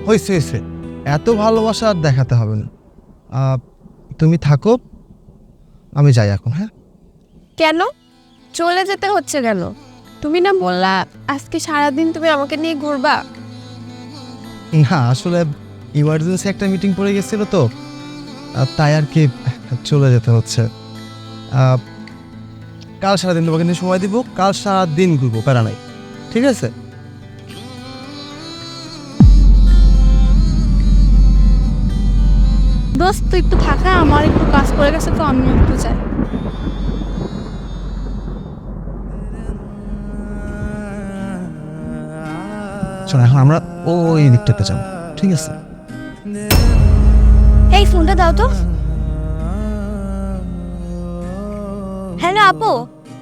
হয়েছে হয়েছে, এত ভালোবাসা আর দেখাতে হবে না। তুমি থাকো, আমি যাই এখন। হ্যাঁ, কেন চলে যেতে হচ্ছে কেন? তুমি না বললা আজকে সারাদিন তুমি আমাকে নিয়ে ঘুরবা? না আসলে ইমার্জেন্সি একটা মিটিং পড়ে গেছিল তো, তাই আর কি চলে যেতে হচ্ছে। কাল সারাদিন তোমাকে নিয়ে সময় দিব, কাল সারাদিন ঘুরবো, প্যারা নাই, ঠিক আছে? দোস্ত তুই একটু থাকা, আমার একটু কাজ পড়ে গেছে তো আমি একটু যাই। শোনো, এখন আমরা ওই দিকটাতে যাবো, ঠিক আছে? এই ফোনটা দাও তো। হ্যালো আপু,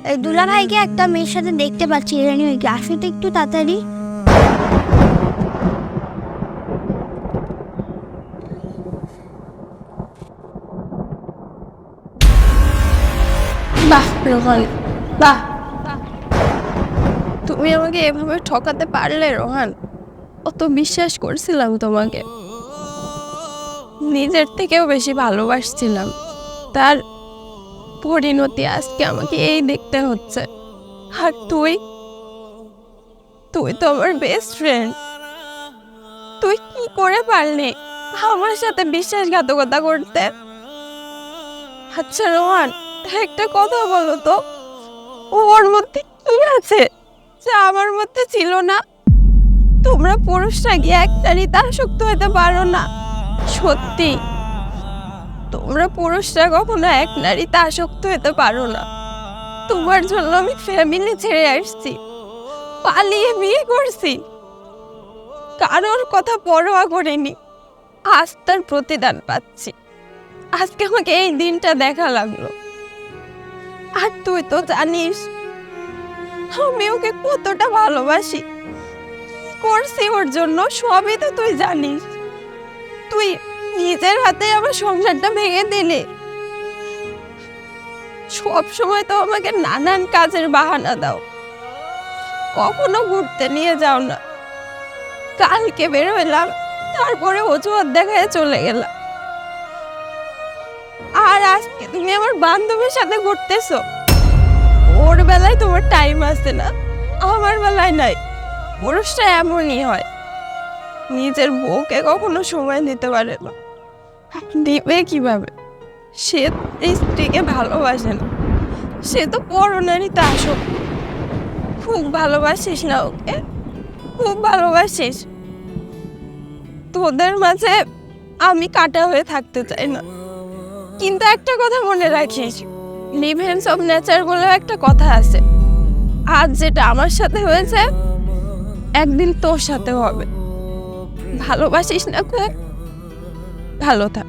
এই দুলা ভাইকে একটা মেয়ের সাথে দেখতে পাচ্ছি, রানি ভাইকে, আসো তো একটু তাড়াতাড়ি। বাহ রোহান, বাহ, তুমি আমাকে এভাবে ঠকাতে পারলে রোহান। অত বিশ্বাস করছিলাম তোমাকে, নিজের থেকেও বেশি ভালোবাসছিলাম, তার পরিণতি আজকে আমাকে এই দেখতে হচ্ছে। আর তুই তুই তো আমার বেস্ট ফ্রেন্ড, তুই কি করে পারলি আমার সাথে বিশ্বাসঘাতকতা করতে? আচ্ছা রোহান, একটা কথা বলো তো, ওর মধ্যে কি আছে যা আমার মধ্যে ছিল না? তোমরা পুরুষরা কি এক নারীতে আসক্ত হতে পারো না? সত্যি তোমরা পুরুষরা কখনো এক নারীতে আসক্ত হতে পারো না। তোমার জন্য আমি ফ্যামিলি ছেড়ে আসছি, পালিয়ে বিয়ে করছি, কারোর কথা পরোয়া করিনি। আজ তার প্রতিদান পাচ্ছি। আজকে আমাকে এই দিনটা দেখা লাগলো। আর তুই তো জানিস আমি ওকে কতটা ভালোবাসি, কি করছি ওর জন্য সবই তো তুই জানিস। তুই নিজের হাতে আমার সংসারটা ভেঙে দিলি। সব সময় তো আমাকে নানান কাজের বাহানা দাও, কখনো ঘুরতে নিয়ে যাও না। কালকে বের হইলাম, তারপরে অজুহাত দেখায় চলে গেলাম। আর আজকে তুমি আমার বান্ধবীর সাথে ঘুরতেছো। ওর বেলায় তোমার টাইম আছে না, আমার বেলায় নাই। পুরুষটা এমনই হয়, নিজের বউকে কখনো সময় দিতে পারে না। দিবে কিভাবে? সে স্ত্রীকে ভালোবাসে না, সে তো পরনারীতে আসক্ত। খুব ভালোবাসিস না ওকে, খুব ভালোবাসিস। তোদের মাঝে আমি কাটা হয়ে থাকতে চাই না, কিন্তু একটা কথা মনে রাখিস, লিভেন্স অফ নেচার বলেও একটা কথা আছে। আজ যেটা আমার সাথে হয়েছে একদিন তোর সাথেও হবে। ভালোবাসিস না খুব, ভালো থাক।